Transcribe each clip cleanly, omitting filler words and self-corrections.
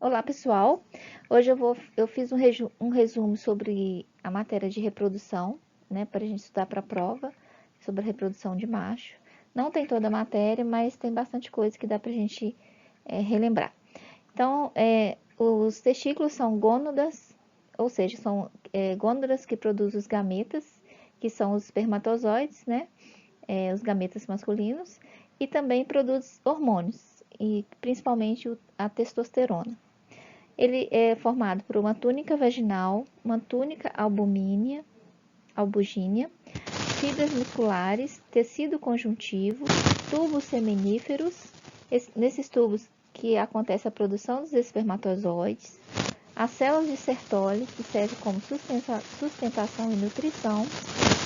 Olá, pessoal. Hoje eu fiz um resumo sobre a matéria de reprodução, né, para a gente estudar para a prova, sobre a reprodução de macho. Não tem toda a matéria, mas tem bastante coisa que dá para a gente relembrar. Então, os testículos são gônadas, ou seja, são gônadas que produzem os gametas, que são os espermatozoides, né, os gametas masculinos, e também produz hormônios, e principalmente a testosterona. Ele é formado por uma túnica vaginal, uma túnica albugínea, fibras musculares, tecido conjuntivo, tubos seminíferos. Nesses tubos que acontece a produção dos espermatozoides, as células de Sertoli, que servem como sustentação e nutrição,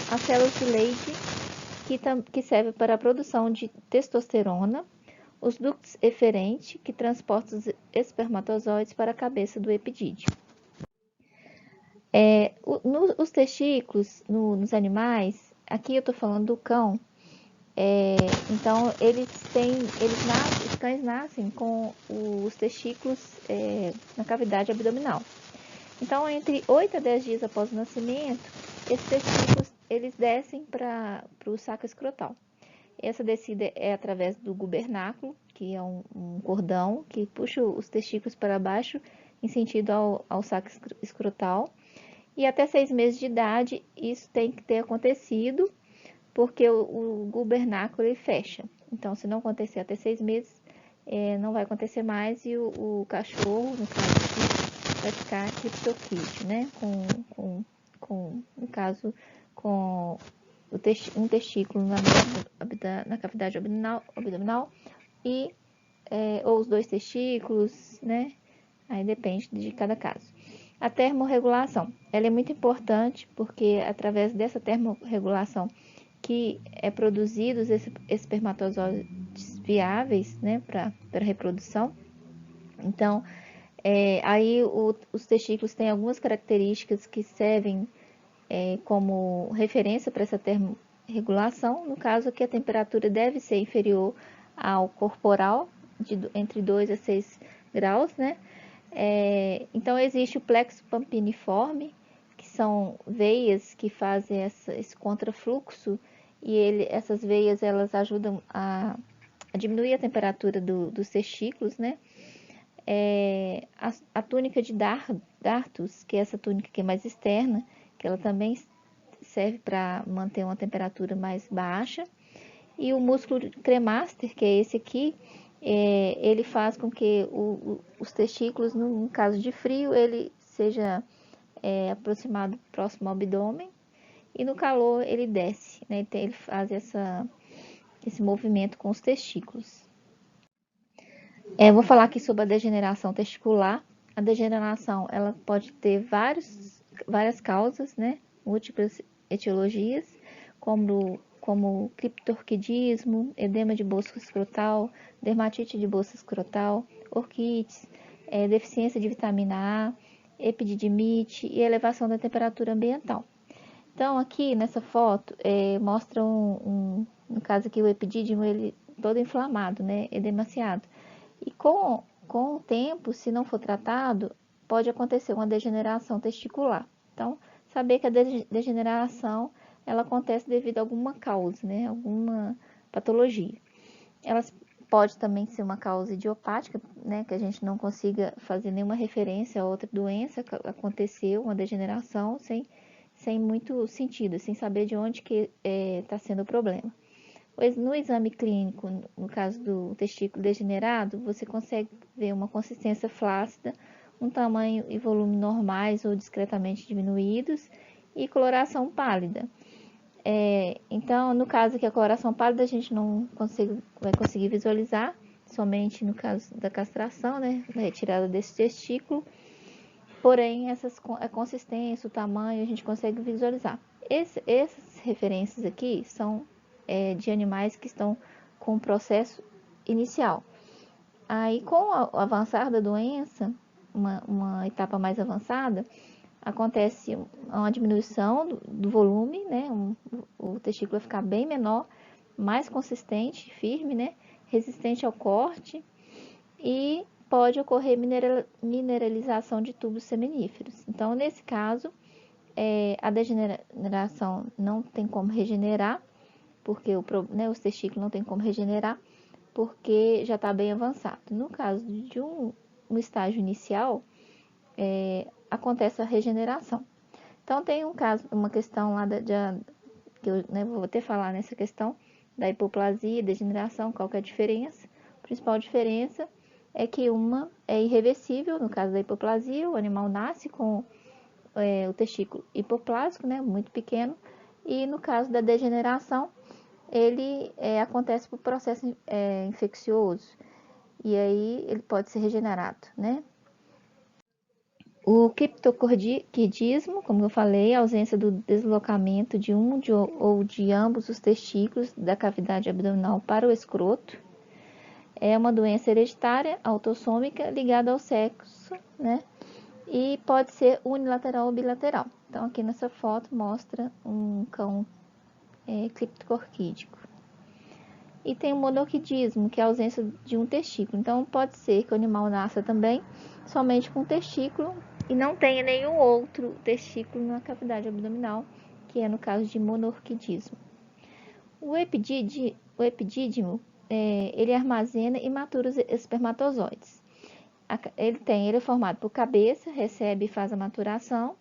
as células de Leydig, que servem para a produção de testosterona, os ductos eferentes, que transportam os espermatozoides para a cabeça do epidídimo. Os testículos nos animais, aqui eu estou falando do cão, então os cães nascem com os testículos na cavidade abdominal. Então, entre 8 a 10 dias após o nascimento, esses testículos eles descem para o saco escrotal. Essa descida é através do gubernáculo, que é um cordão que puxa os testículos para baixo em sentido ao saco escrotal. E até 6 meses de idade, isso tem que ter acontecido, porque o gubernáculo ele fecha. Então, se não acontecer até 6 meses, não vai acontecer mais e o cachorro, no caso aqui, vai ficar criptorquídeo, né? No caso, com um testículo na cavidade abdominal e ou os 2 testículos, né? Aí depende de cada caso. A termorregulação, ela é muito importante porque através dessa termorregulação que é produzido os espermatozoides viáveis, né, para reprodução. Então, aí os testículos têm algumas características que servem como referência para essa termorregulação. No caso aqui, a temperatura deve ser inferior ao corporal, entre 2 a 6 graus, né? Então, existe o plexo pampiniforme, que são veias que fazem esse contrafluxo, e essas veias elas ajudam a diminuir a temperatura dos testículos, né? A túnica de Dartus, que é essa túnica que é mais externa, que ela também serve para manter uma temperatura mais baixa. E o músculo cremaster, que é esse aqui, ele faz com que os testículos, no caso de frio, ele seja aproximado próximo ao abdômen, e no calor ele desce, né? Ele faz esse movimento com os testículos. Vou falar aqui sobre a degeneração testicular. A degeneração ela pode ter várias causas, né? Múltiplas etiologias, como criptorquidismo, edema de bolsa escrotal, dermatite de bolsa escrotal, orquites, deficiência de vitamina A, epididimite e elevação da temperatura ambiental. Então, aqui nessa foto, mostra no caso aqui, o epidídimo, ele todo inflamado, né? Edemaciado. E com o tempo, se não for tratado, pode acontecer uma degeneração testicular. Então, saber que a degeneração ela acontece devido a alguma causa, né? Alguma patologia. Ela pode também ser uma causa idiopática, né? Que a gente não consiga fazer nenhuma referência a outra doença que aconteceu, uma degeneração, sem muito sentido, sem saber de onde que está sendo o problema. No exame clínico, no caso do testículo degenerado, você consegue ver uma consistência flácida, um tamanho e volume normais ou discretamente diminuídos e coloração pálida. Então, no caso aqui, a coloração pálida a gente não vai conseguir visualizar, somente no caso da castração, né, da retirada desse testículo. Porém, a consistência, o tamanho, a gente consegue visualizar. Essas referências aqui são de animais que estão com o processo inicial. Aí, com o avançar da doença, uma etapa mais avançada, acontece uma diminuição do volume, né? O testículo vai ficar bem menor, mais consistente, firme, né? Resistente ao corte, e pode ocorrer mineralização de tubos seminíferos. Então, nesse caso, a degeneração não tem como regenerar, porque os testículos não tem como regenerar, porque já está bem avançado. No caso de um estágio inicial, acontece a regeneração. Então, tem uma questão lá que eu vou até falar nessa questão da hipoplasia e degeneração, qual que é a diferença? A principal diferença é que uma é irreversível, no caso da hipoplasia, o animal nasce com o testículo hipoplásico, muito pequeno, e no caso da degeneração, ele acontece por processo infeccioso, e aí ele pode ser regenerado, O criptorquidismo, como eu falei, a ausência do deslocamento de um ou de ambos os testículos da cavidade abdominal para o escroto, é uma doença hereditária autossômica ligada ao sexo, e pode ser unilateral ou bilateral. Então, aqui nessa foto mostra um cão criptorquídico. E tem o monorquidismo, que é a ausência de um testículo. Então, pode ser que o animal nasça também somente com um testículo e não tenha nenhum outro testículo na cavidade abdominal, que é no caso de monorquidismo. O epidídimo, ele armazena e matura os espermatozoides. Ele é formado por cabeça, recebe e faz a maturação,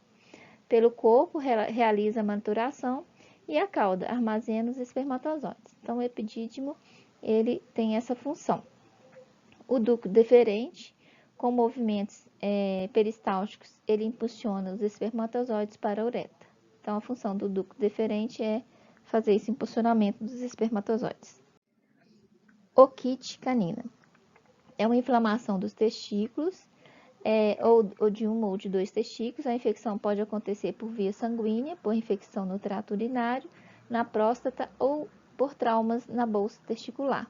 pelo corpo, realiza a maturação, e a cauda armazena os espermatozoides. Então, o epidídimo, ele tem essa função. O ducto deferente, com movimentos peristálticos, ele impulsiona os espermatozoides para a uretra. Então, a função do ducto deferente é fazer esse impulsionamento dos espermatozoides. Otite canina. É uma inflamação dos testículos, ou de um ou de dois testículos. A infecção pode acontecer por via sanguínea, por infecção no trato urinário, na próstata ou por traumas na bolsa testicular.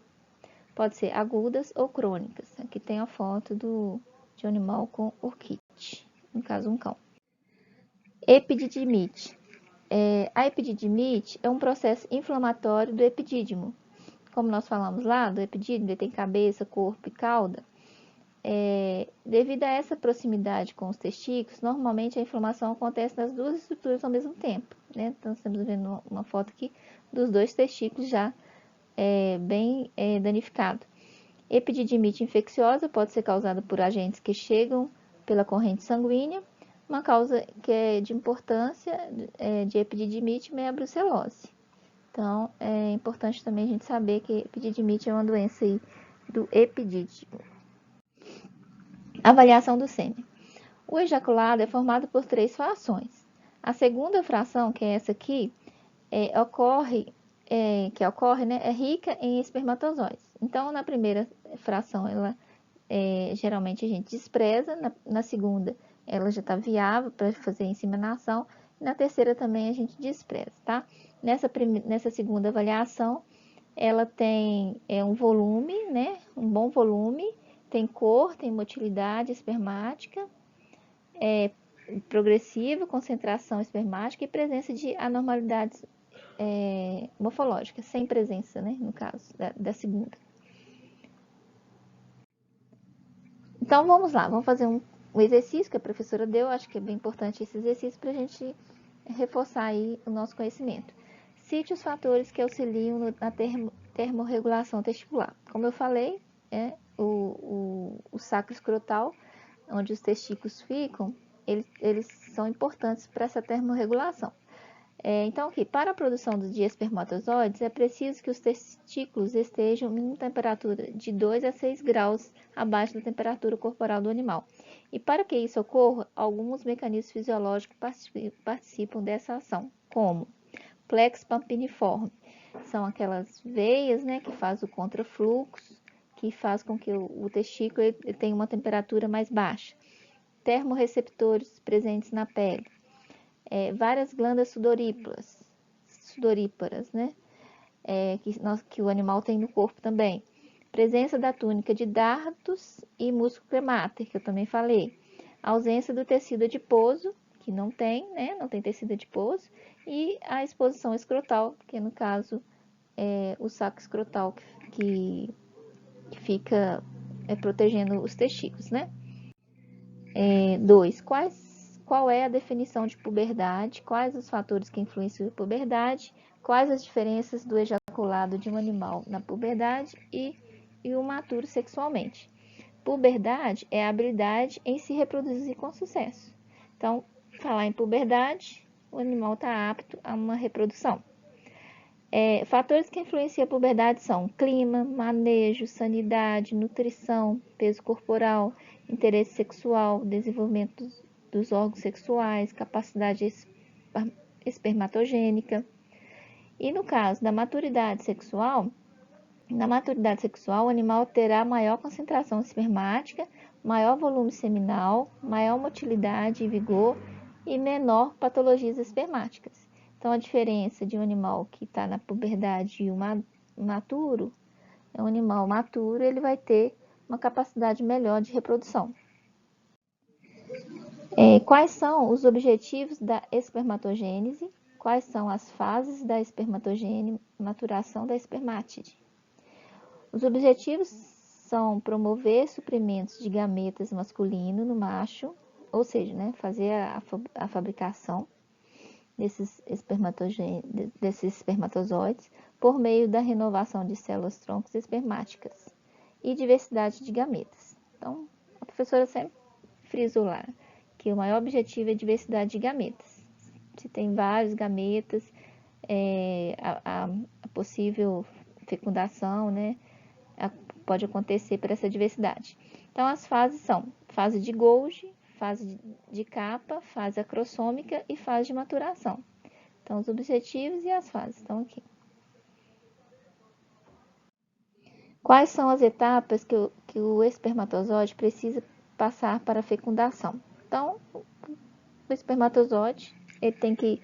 Pode ser agudas ou crônicas. Aqui tem a foto de um animal com orquite, no caso um cão. Epididimite. A epididimite é um processo inflamatório do epidídimo. Como nós falamos lá, do epidídimo, ele tem cabeça, corpo e cauda. Devido a essa proximidade com os testículos, normalmente a inflamação acontece nas duas estruturas ao mesmo tempo. Então, estamos vendo uma foto aqui dos dois testículos já bem danificado. Epididimite infecciosa pode ser causada por agentes que chegam pela corrente sanguínea. Uma causa que é de importância de epididimite é a brucelose. Então, é importante também a gente saber que epididimite é uma doença aí do epidídimo. Avaliação do sêmen. O ejaculado é formado por 3 frações. A segunda fração, que é essa aqui, é rica em espermatozoides. Então, na primeira fração, ela geralmente a gente despreza. Na segunda, ela já está viável para fazer inseminação. Na terceira também a gente despreza, tá? Nessa segunda avaliação, ela tem um volume, um bom volume, tem cor, tem motilidade espermática, progressiva, concentração espermática e presença de anormalidades morfológicas, sem presença, no caso da segunda. Então, vamos lá, vamos fazer um exercício que a professora deu. Acho que é bem importante esse exercício para a gente reforçar aí o nosso conhecimento. Cite os fatores que auxiliam na termorregulação testicular. Como eu falei, o saco escrotal, onde os testículos ficam, eles são importantes para essa termorregulação. Então, aqui, para a produção de espermatozoides, é preciso que os testículos estejam em uma temperatura de 2 a 6 graus abaixo da temperatura corporal do animal. E para que isso ocorra, alguns mecanismos fisiológicos participam dessa ação, como plex pampiniforme. São aquelas veias, que faz o contrafluxo, que faz com que o testículo ele tenha uma temperatura mais baixa. Termorreceptores presentes na pele. Várias glândulas sudoríparas, que o animal tem no corpo também. Presença da túnica de dardos e músculo cremater, que eu também falei. Ausência do tecido adiposo, que não tem tecido adiposo. E a exposição escrotal, que no caso é o saco escrotal que fica protegendo os testículos, né? 2. Qual é a definição de puberdade? Quais os fatores que influenciam a puberdade? Quais as diferenças do ejaculado de um animal na puberdade e o maturo sexualmente? Puberdade é a habilidade em se reproduzir com sucesso. Então, falar em puberdade, o animal está apto a uma reprodução. Fatores que influenciam a puberdade são clima, manejo, sanidade, nutrição, peso corporal, interesse sexual, desenvolvimento dos órgãos sexuais, capacidade espermatogênica. E no caso da maturidade sexual, na maturidade sexual, o animal terá maior concentração espermática, maior volume seminal, maior motilidade e vigor e menor patologias espermáticas. Então, a diferença de um animal que está na puberdade e um maturo, um animal maturo, ele vai ter uma capacidade melhor de reprodução. Quais são os objetivos da espermatogênese? Quais são as fases da espermatogênese, maturação da espermátide? Os objetivos são promover suprimentos de gametas masculino no macho, ou seja, né, fazer a fabricação desses espermatozoides por meio da renovação de células troncos espermáticas e diversidade de gametas. Então, a professora sempre frisou lá que o maior objetivo é a diversidade de gametas. Se tem vários gametas, a possível fecundação, né, pode acontecer por essa diversidade. Então, as fases são fase de Golgi, fase de capa, fase acrossômica e fase de maturação. Então, os objetivos e as fases estão aqui. Quais são as etapas que o espermatozoide precisa passar para a fecundação? Então, o espermatozoide ele tem que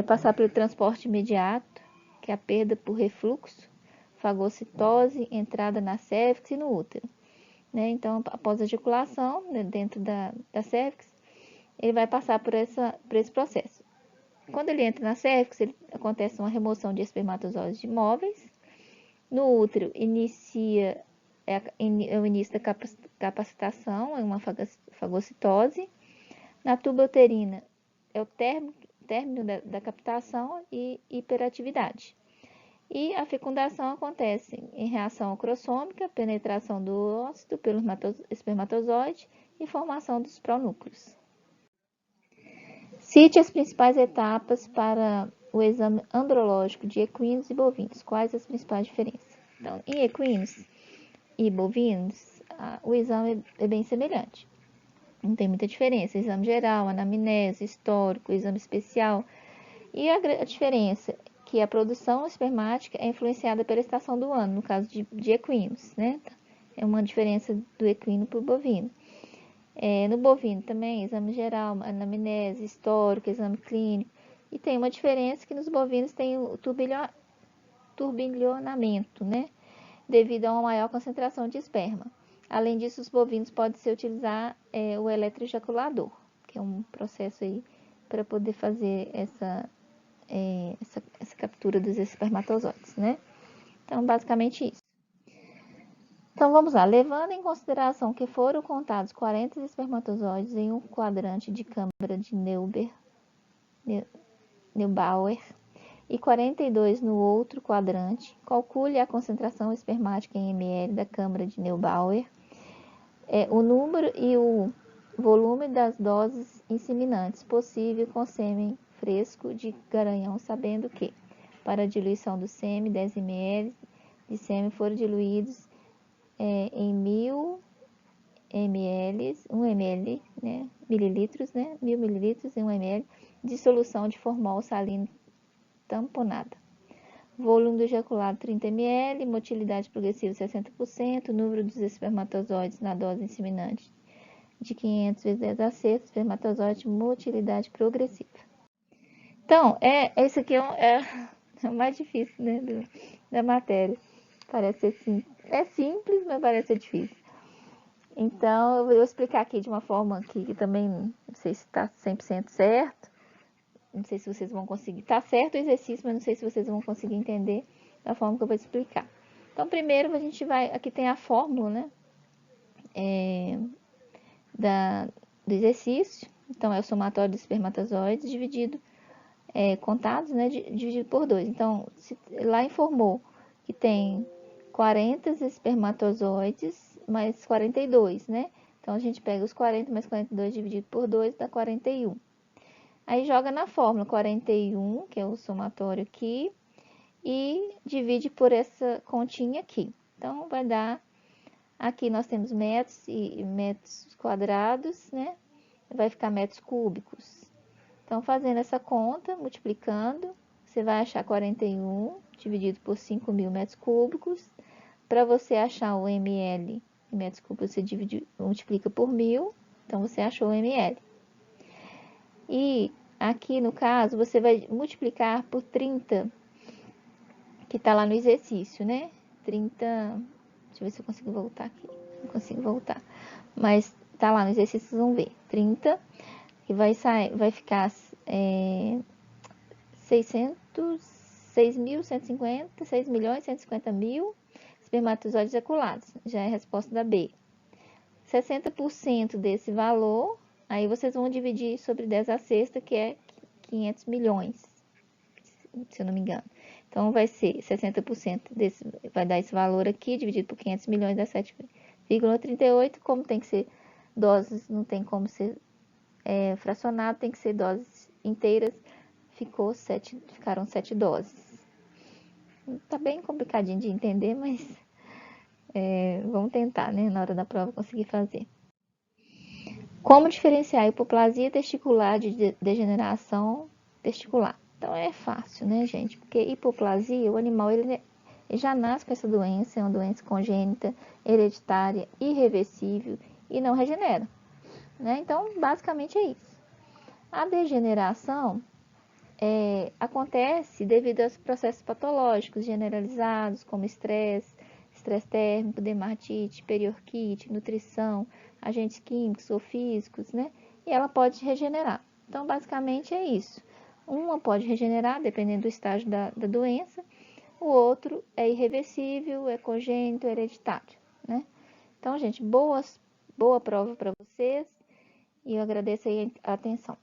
passar pelo transporte imediato, que é a perda por refluxo, fagocitose, entrada na cérvix e no útero. Né? Então, após a ejaculação, né, dentro da cérvix, ele vai passar por esse processo. Quando ele entra na cérvix, acontece uma remoção de espermatozoides imóveis. No útero, inicia o início da capacitação, é uma fagocitose. Na tuba uterina, é o término da captação e hiperatividade. E a fecundação acontece em reação acrossômica, penetração do ócito pelo espermatozoide e formação dos pronúcleos. Cite as principais etapas para o exame andrológico de equinos e bovinos. Quais as principais diferenças? Então, em equinos e bovinos, o exame é bem semelhante. Não tem muita diferença. Exame geral, anamnese, histórico, exame especial. E a diferença que a produção espermática é influenciada pela estação do ano, no caso de equinos, né? É uma diferença do equino para o bovino. No bovino também, exame geral, anamnese, histórico, exame clínico. E tem uma diferença que nos bovinos tem o turbilhonamento, né? Devido a uma maior concentração de esperma. Além disso, os bovinos podem se utilizar o eletroejaculador, que é um processo aí para poder fazer essa captura dos espermatozoides, né? Então, basicamente isso. Então, vamos lá. Levando em consideração que foram contados 40 espermatozoides em um quadrante de câmara de Neubauer e 42 no outro quadrante, calcule a concentração espermática em ml da câmara de Neubauer, o número e o volume das doses inseminantes possível com sêmen fresco de garanhão, sabendo que, para a diluição do sêmen, 10 ml de sêmen foram diluídos em 1000 ml, 1 ml, né, mililitros, né, 1000 mililitros em 1 ml de solução de formol salino tamponada. Volume do ejaculado 30 ml, motilidade progressiva 60%, número dos espermatozoides na dose inseminante de 500 vezes 10 a 6, espermatozoide, motilidade progressiva. Então, esse aqui é o mais difícil, né, da matéria. Parece assim, é simples, mas parece ser difícil. Então, eu vou explicar aqui de uma forma que também não sei se está 100% certo. Não sei se vocês vão conseguir. Está certo o exercício, mas não sei se vocês vão conseguir entender da forma que eu vou explicar. Então, primeiro a gente vai... Aqui tem a fórmula, né? do exercício. Então, é o somatório dos espermatozoides dividido, contados, né, dividido por 2. Então, se lá informou que tem 40 espermatozoides mais 42, né? Então, a gente pega os 40 mais 42 dividido por 2, dá 41. Aí, joga na fórmula 41, que é o somatório aqui, e divide por essa continha aqui. Então, vai dar... Aqui nós temos metros e metros quadrados, né? Vai ficar metros cúbicos. Então, fazendo essa conta, multiplicando, você vai achar 41 dividido por 5.000 metros cúbicos. Para você achar o ml em metros cúbicos, você multiplica por 1.000. Então, você achou o ml. E aqui, no caso, você vai multiplicar por 30, que está lá no exercício, né? 30... Deixa eu ver se eu consigo voltar aqui. Não consigo voltar. Mas tá lá no exercício, vocês vão ver. 30, que vai ficar 6.150.000 espermatozoides ejaculados. Já é a resposta da B. 60% desse valor, aí vocês vão dividir sobre 10 a sexta, que é 500 milhões, se eu não me engano. Então, vai ser 60% desse, vai dar esse valor aqui, dividido por 500 milhões, dá 7,38. Como tem que ser doses, não tem como ser fracionado, tem que ser doses inteiras, ficaram 7 doses. Tá bem complicadinho de entender, mas vamos tentar, né, na hora da prova conseguir fazer. Como diferenciar a hipoplasia testicular de degeneração testicular? Então, é fácil, né, gente? Porque hipoplasia, o animal ele já nasce com essa doença, é uma doença congênita, hereditária, irreversível e não regenera, né? Então, basicamente é isso. A degeneração acontece devido aos processos patológicos generalizados, como estresse térmico, dermatite, periorquite, nutrição, agentes químicos ou físicos, né? E ela pode regenerar. Então, basicamente é isso. Uma pode regenerar, dependendo do estágio da doença. O outro é irreversível, é congênito, é hereditário, né? Então, gente, boa prova para vocês. E eu agradeço aí a atenção.